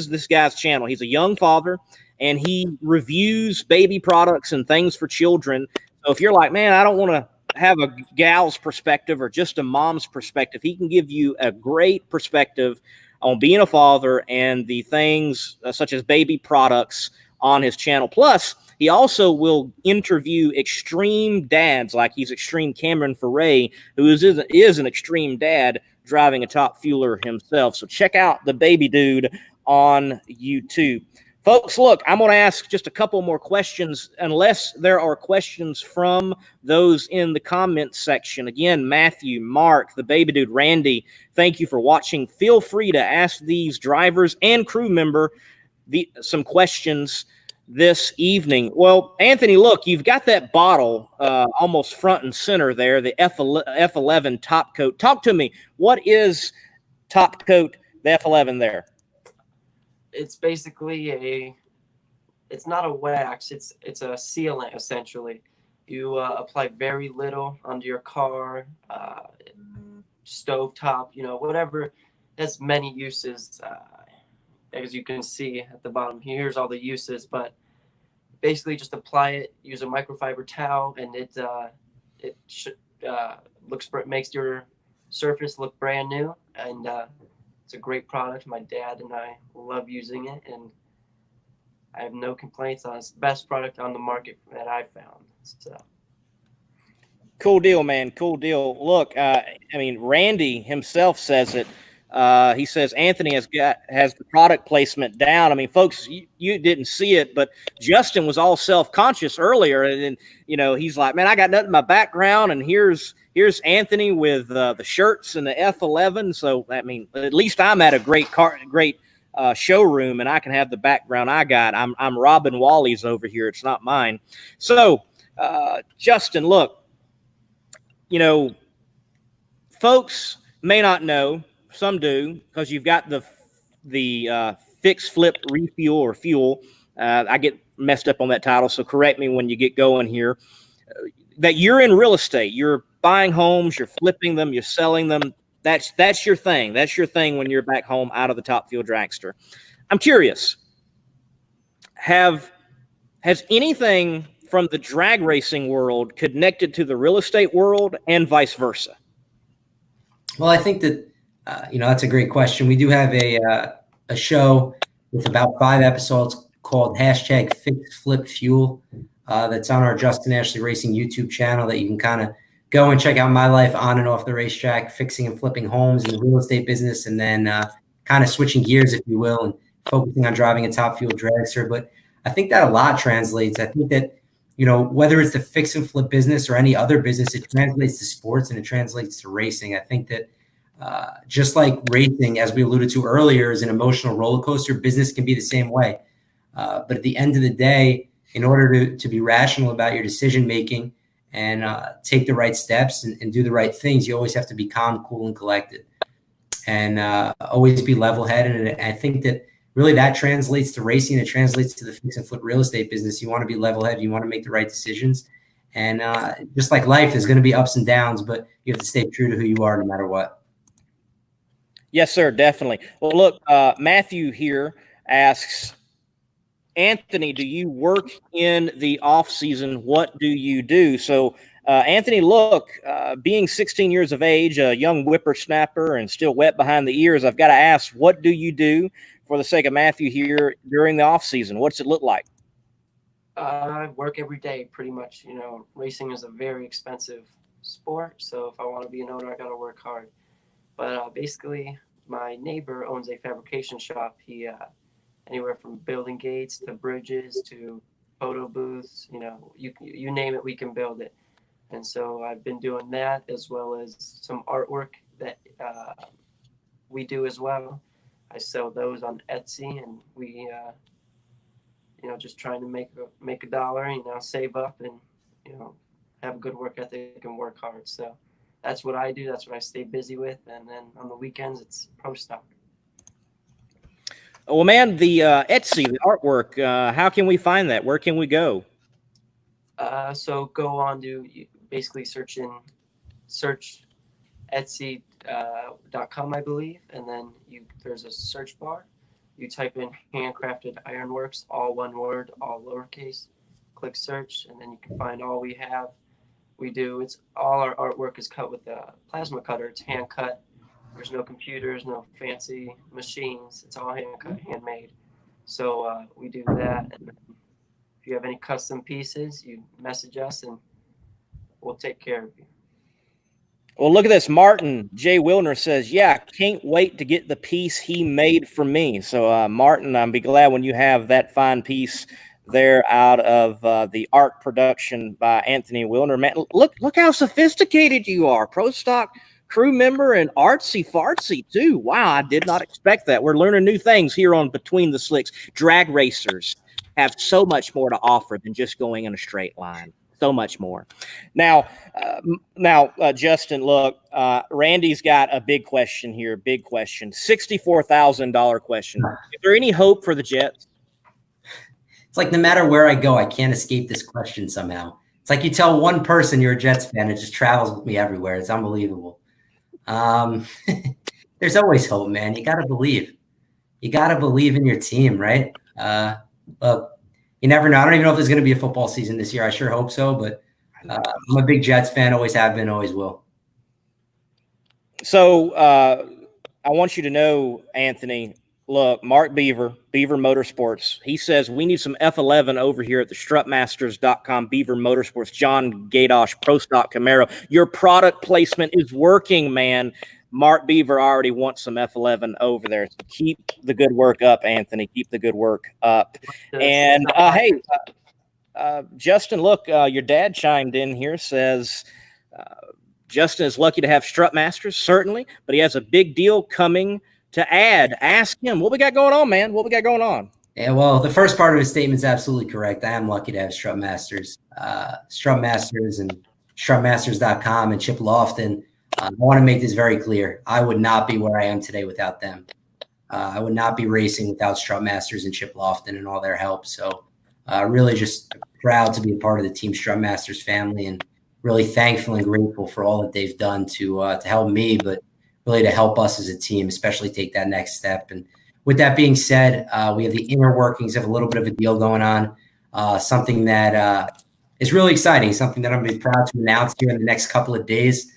S1: this guy's channel. He's a young father, and he reviews baby products and things for children. So if you're like, man, I don't want to have a gal's perspective or just a mom's perspective, he can give you a great perspective on being a father and the things such as baby products on his channel. Plus, he also will interview extreme dads, like he's Extreme Cameron Foray, who is an extreme dad driving a Top Fueler himself. So check out the baby dude on YouTube. Folks, look, I'm going to ask just a couple more questions, unless there are questions from those in the comments section. Again, Matthew, Mark, the baby dude, Randy, thank you for watching. Feel free to ask these drivers and crew member some questions this evening. Well, Anthony, look, you've got that bottle almost front and center there, the F11 Top Coat. Talk to me. What is Top Coat, the F11 there?
S3: It's basically it's not a wax, it's a sealant essentially. You apply very little onto your car, stovetop, you know, whatever. It has many uses, as you can see at the bottom. Here's all the uses, but basically just apply it, use a microfiber towel, and it makes your surface look brand new, and it's a great product. My dad and I love using it, and I have no complaints on it. It's the best product on the market that I've found. So,
S1: cool deal, man. Cool deal. Look, I mean, Randy himself says it. He says Anthony has the product placement down. I mean, folks, you didn't see it, but Justin was all self-conscious earlier, and you know, he's like, man, I got nothing in my background, and here's Anthony with the shirts and the F11. So, I mean, at least I'm at a great showroom, and I can have the background I got. I'm Robin Wally's over here. It's not mine. So, Justin, look, you know, folks may not know, some do, because you've got the fix, flip, refuel, or fuel. I get messed up on that title, so correct me when you get going here. That you're in real estate. You're buying homes, you're flipping them, you're selling them. That's your thing. That's your thing when you're back home out of the Top Fuel dragster. I'm curious, has anything from the drag racing world connected to the real estate world and vice versa?
S2: Well, I think that, that's a great question. We do have a show with about 5 episodes called #FixFlipFuel. That's on our Justin Ashley Racing YouTube channel that you can kind of go and check out my life on and off the racetrack, fixing and flipping homes in the real estate business, and then kind of switching gears, if you will, and focusing on driving a Top Fuel dragster. But I think that a lot translates. I think that, whether it's the fix and flip business or any other business, it translates to sports and it translates to racing. I think that just like racing, as we alluded to earlier, is an emotional roller coaster, business can be the same way. But at the end of the day, in order to be rational about your decision making and take the right steps and do the right things, you always have to be calm, cool, and collected, and always be level-headed. And I think that really that translates to racing. It translates to the fix and flip real estate business. You want to be level-headed. You want to make the right decisions. And just like life, there's going to be ups and downs, but you have to stay true to who you are no matter what.
S1: Yes, sir, definitely. Well, look, Matthew here asks, Anthony, do you work in the off season? What do you do? So, Anthony, look, being 16 years of age, a young whippersnapper and still wet behind the ears, I've got to ask, what do you do for the sake of Matthew here during the off season? What's it look like?
S3: I work every day pretty much. Racing is a very expensive sport. So if I want to be an owner, I got to work hard. But basically, my neighbor owns a fabrication shop. He anywhere from building gates to bridges to photo booths, you name it, we can build it. And so I've been doing that, as well as some artwork that we do as well. I sell those on Etsy, and we, just trying to make a dollar, save up and, have a good work ethic and work hard. So that's what I do. That's what I stay busy with. And then on the weekends, it's pro stock.
S1: Well, man, the Etsy, the artwork, how can we find that? Where can we go?
S3: So go on to basically search Etsy.com, I believe, and then there's a search bar. You type in Handcrafted Ironworks, all one word, all lowercase. Click search, and then you can find all we have. It's all our artwork is cut with a plasma cutter. It's hand cut. There's no computers, no fancy machines. It's all hand cut, handmade. So we do that. And if you have any custom pieces, you message us and we'll take care of you.
S1: Well, look at this. Martin J. Willner says, yeah, can't wait to get the piece he made for me. So, Martin, I'll be glad when you have that fine piece there out of the art production by Anthony Willner. Man, look how sophisticated you are. Pro Stock crew member and artsy fartsy too. Wow, I did not expect that. We're learning new things here on Between the Slicks. Drag racers have so much more to offer than just going in a straight line. So much more. Now, Justin, look, Randy's got a big question here. Big question. $64,000 question. Is there any hope for the Jets?
S2: It's like no matter where I go, I can't escape this question somehow. It's like you tell one person you're a Jets fan, it just travels with me everywhere. It's unbelievable. There's always hope, man. You got to believe. You got to believe in your team, right? Look, you never know. I don't even know if there's going to be a football season this year. I sure hope so, but I'm a big Jets fan. Always have been, always will.
S1: So I want you to know, Anthony, look, Mark Beaver Motorsports, he says we need some F11 over here at the strutmasters.com, Beaver Motorsports, John Gadosh, Pro Stock Camaro. Your product placement is working, man. Mark Beaver already wants some F11 over there. So keep the good work up, Anthony. Keep the good work up. And, hey, Justin, look, your dad chimed in here, says Justin is lucky to have Strutmasters, certainly, but he has a big deal coming to add. Ask him. What we got going on, man? What we got going on?
S2: Yeah, well, the first part of his statement is absolutely correct. I am lucky to have Strutmasters. Strutmasters and strutmasters.com and Chip Lofton. I want to make this very clear. I would not be where I am today without them. I would not be racing without Strutmasters and Chip Lofton and all their help. So really just proud to be a part of the Team Strutmasters family, and really thankful and grateful for all that they've done to help me, but really to help us as a team, especially take that next step. And with that being said, we have the inner workings of a little bit of a deal going on, something that is really exciting, something that I'm going to be proud to announce here in the next couple of days.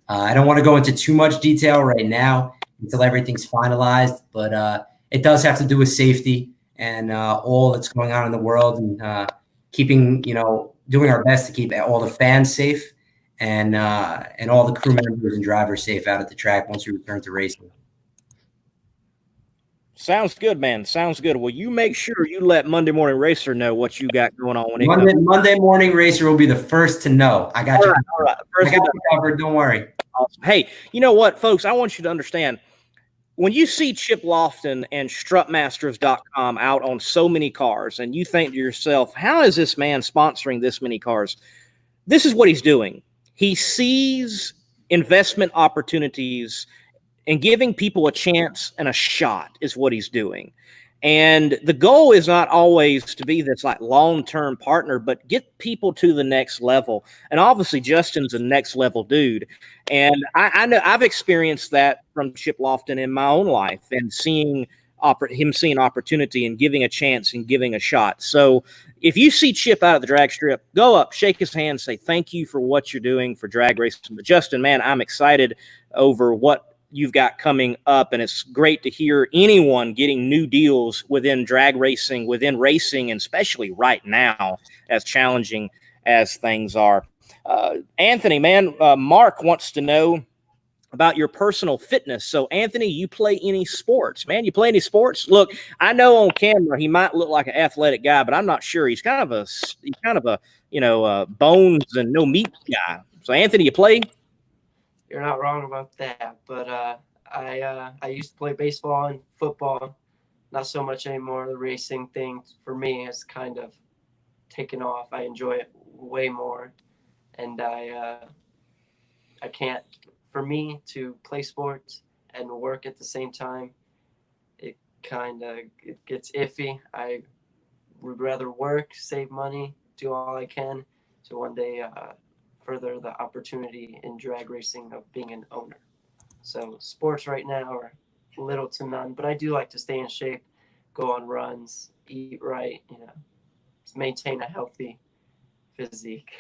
S2: I don't want to go into too much detail right now until everything's finalized, but it does have to do with safety and all that's going on in the world, and keeping, doing our best to keep all the fans safe and all the crew members and drivers safe out at the track once we return to racing.
S1: Sounds good, man. Sounds good. Well, you make sure you let Monday Morning Racer know what you got going on. When
S2: Monday Morning Racer will be the first to know. I got you.
S1: All right.
S2: I got you covered. Don't worry.
S1: Awesome. Hey, you know what, folks? I want you to understand. when you see Chip Lofton and strutmasters.com out on so many cars, and you think to yourself, how is this man sponsoring this many cars? This is what he's doing. He sees investment opportunities and giving people a chance and a shot is what he's doing. And the goal is not always to be this like long-term partner, but get people to the next level. And obviously Justin's a next level dude. And I know I've experienced that from Chip Lofton in my own life, and seeing him seeing opportunity and giving a chance and giving a shot. So if you see Chip out of the drag strip, go up, shake his hand, say thank you for what you're doing for drag racing. But Justin, man, I'm excited over what you've got coming up, and it's great to hear anyone getting new deals within drag racing, within racing, and especially right now, as challenging as things are. Anthony, man, Mark wants to know about your personal fitness. So, Anthony, you play any sports, man? You play any sports? Look, I know on camera he might look like an athletic guy, but I'm not sure. He's kind of a bones and no meat guy. So, Anthony, you play?
S3: You're not wrong about that, but I used to play baseball and football, not so much anymore. The racing thing for me has kind of taken off. I enjoy it way more, and I can't. For me to play sports and work at the same time, it gets iffy. I would rather work, save money, do all I can to one day further the opportunity in drag racing of being an owner. So sports right now are little to none, but I do like to stay in shape, go on runs, eat right, maintain a healthy physique.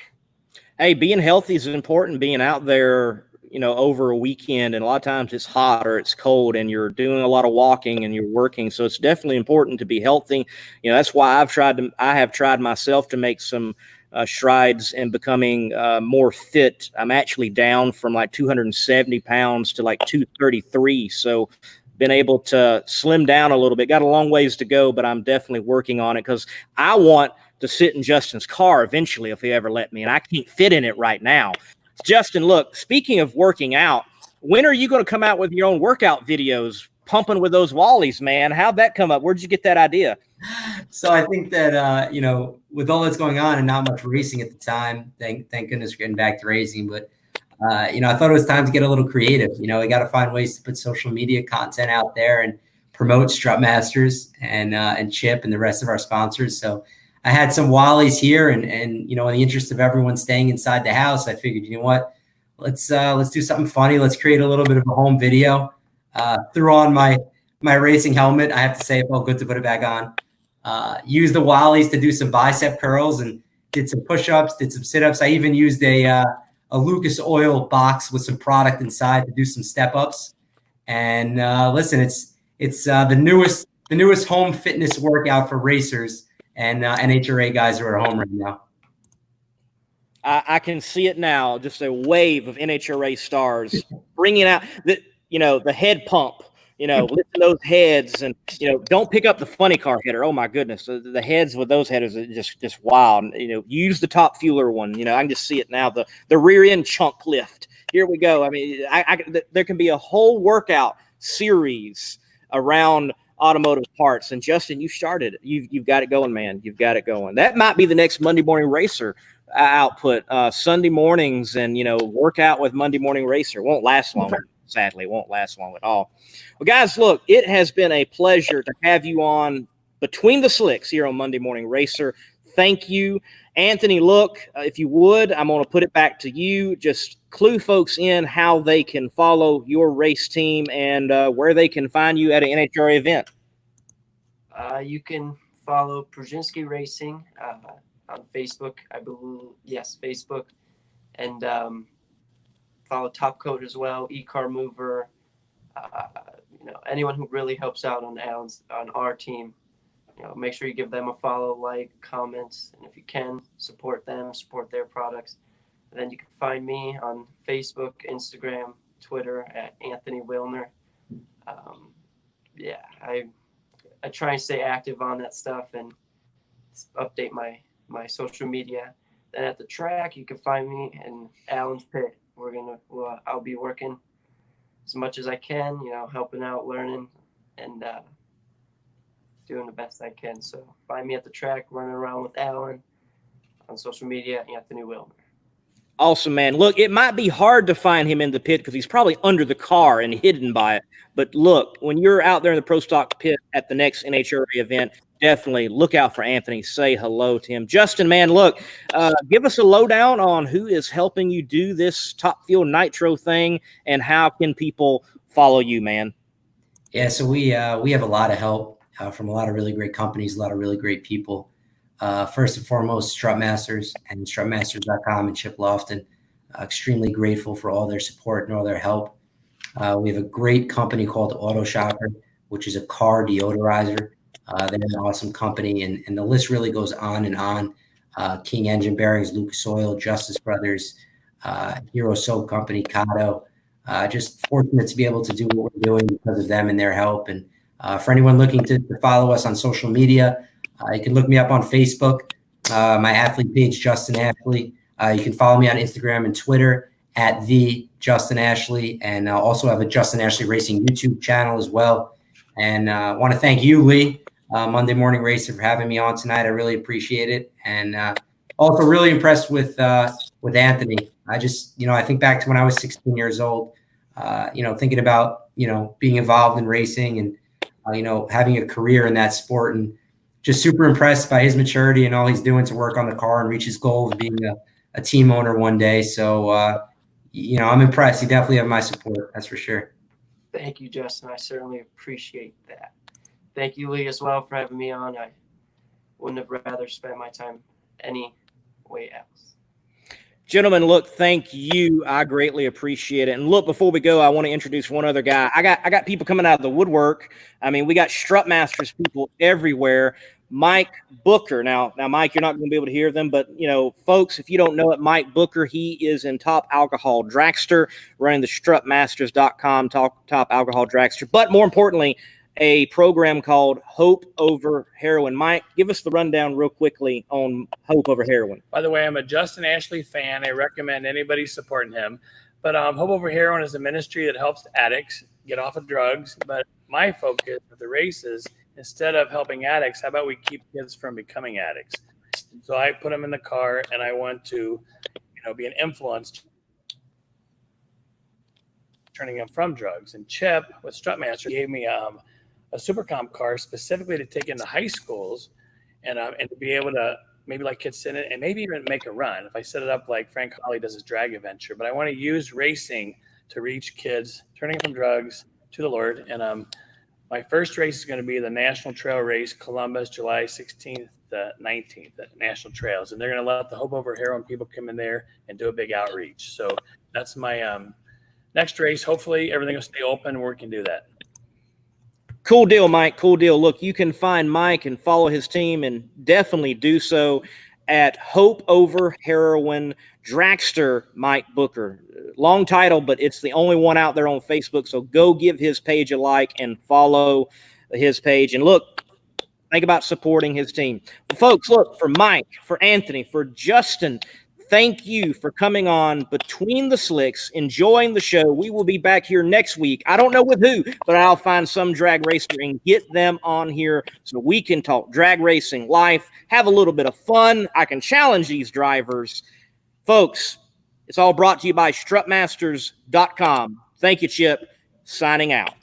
S1: Hey, being healthy is important. Being out there, over a weekend, and a lot of times it's hot or it's cold, and you're doing a lot of walking and you're working. So it's definitely important to be healthy. That's why I have tried myself to make some strides in becoming more fit. I'm actually down from like 270 pounds to like 233. So been able to slim down a little bit. Got a long ways to go, but I'm definitely working on it, because I want to sit in Justin's car eventually if he ever let me, and I can't fit in it right now. Justin, look, speaking of working out, when are you going to come out with your own workout videos, pumping with those Wallies, man? How'd that come up? Where'd you get that idea?
S2: So I think that, with all that's going on and not much racing at the time, thank goodness we're getting back to racing. But, I thought it was time to get a little creative. We got to find ways to put social media content out there and promote Strutmasters and Chip and the rest of our sponsors. So I had some Wallies here, and in the interest of everyone staying inside the house, I figured, you know what, let's do something funny. Let's create a little bit of a home video. Threw on my racing helmet. I have to say, it felt good to put it back on. Used the Wallies to do some bicep curls and did some push-ups, did some sit-ups. I even used a Lucas Oil box with some product inside to do some step-ups. And listen, it's the newest home fitness workout for racers. And NHRA guys are at home right now.
S1: I can see it now. Just a wave of NHRA stars bringing out the head pump. Lifting those heads, and don't pick up the funny car header. Oh my goodness, the heads with those headers are just wild. Use the Top Fueler one. I can just see it now. The rear end chunk lift. Here we go. I mean, there can be a whole workout series around automotive parts. And Justin, you started it. You've got it going, man. You've got it going. That might be the next Monday Morning Racer output. Sunday mornings, and workout with Monday Morning Racer. Won't last long. Sadly, won't last long at all. Well, guys, look, it has been a pleasure to have you on Between the Slicks here on Monday Morning Racer. Thank you, Anthony. Look, if you would, I'm going to put it back to you. Just clue folks in how they can follow your race team and where they can find you at an NHRA event.
S3: You can follow Pruszinski Racing on Facebook, I believe. Yes, Facebook. And follow Top Coat as well, E-Car Mover. Anyone who really helps out on our team. Make sure you give them a follow, like, comments, and if you can, support them, support their products. And then you can find me on Facebook, Instagram, Twitter at Anthony Willner. I try and stay active on that stuff and update my social media. Then at the track, you can find me in Allen's Pit. I'll be working as much as I can, helping out, learning, and doing the best I can. So find me at the track, running around with Alan. On social media, Anthony Willner.
S1: Awesome, man. Look, it might be hard to find him in the pit because he's probably under the car and hidden by it. But look, when you're out there in the Pro Stock pit at the next NHRA event, definitely look out for Anthony. Say hello to him. Justin, man, look, give us a lowdown on who is helping you do this Top Fuel Nitro thing and how can people follow you, man?
S2: Yeah, so we have a lot of help from a lot of really great companies, a lot of really great people. First and foremost, Strutmasters and strutmasters.com and Chip Lofton. Extremely grateful for all their support and all their help. We have a great company called Auto Shopper, which is a car deodorizer. They're an awesome company, and the list really goes on and on. King Engine Bearings, Lucas Oil, Justice Brothers, Hero Soap Company, Kato. Just fortunate to be able to do what we're doing because of them and their help. And for anyone looking to follow us on social media, you can look me up on Facebook, my athlete page, Justin Ashley. You can follow me on Instagram and Twitter at the Justin Ashley, and I also have a Justin Ashley Racing YouTube channel as well. And I want to thank you, Lee, Monday Morning Racer, for having me on tonight. I really appreciate it, and also really impressed with Anthony. I just, I think back to when I was 16 years old, thinking about being involved in racing and having a career in that sport, and just super impressed by his maturity and all he's doing to work on the car and reach his goal of being a team owner one day. So, I'm impressed. You definitely have my support. That's for sure.
S3: Thank you, Justin. I certainly appreciate that. Thank you, Lee, as well, for having me on. I wouldn't have rather spent my time any way else.
S1: Gentlemen, look, thank you. I greatly appreciate it. And look, before we go, I want to introduce one other guy. I got people coming out of the woodwork. I mean, we got Strutmasters people everywhere. Mike Booker. Now, Mike, you're not going to be able to hear them, but, folks, if you don't know it, Mike Booker, he is in Top Alcohol Dragster, running the strutmasters.com Top Alcohol Dragster. But more importantly, a program called Hope Over Heroin. Mike, give us the rundown real quickly on Hope Over Heroin.
S6: By the way, I'm a Justin Ashley fan. I recommend anybody supporting him. But Hope Over Heroin is a ministry that helps addicts get off of drugs. But my focus with the races, instead of helping addicts, how about we keep kids from becoming addicts? So I put them in the car, and I want to, be an influence turning them from drugs. And Chip with Strutmaster gave me a super comp car specifically to take into high schools and to be able to maybe let kids sit in it and maybe even make a run. If I set it up like Frank Holly does his drag adventure, but I want to use racing to reach kids turning from drugs to the Lord. And my first race is going to be the National Trail Race, Columbus, July 16th to 19th at National Trails. And they're going to let the Hope Over Heroin people come in there and do a big outreach. So that's my next race. Hopefully everything will stay open and we can do that.
S1: Cool deal, Mike. Cool deal. Look, you can find Mike and follow his team, and definitely do so at Hope Over Heroin Dragster Mike Booker. Long title, but it's the only one out there on Facebook. So go give his page a like and follow his page. And look, think about supporting his team. Well, folks, look, for Mike, for Anthony, for Justin, thank you for coming on Between the Slicks, enjoying the show. We will be back here next week. I don't know with who, but I'll find some drag racer and get them on here so we can talk drag racing, life, have a little bit of fun. I can challenge these drivers. Folks, it's all brought to you by strutmasters.com. Thank you, Chip. Signing out.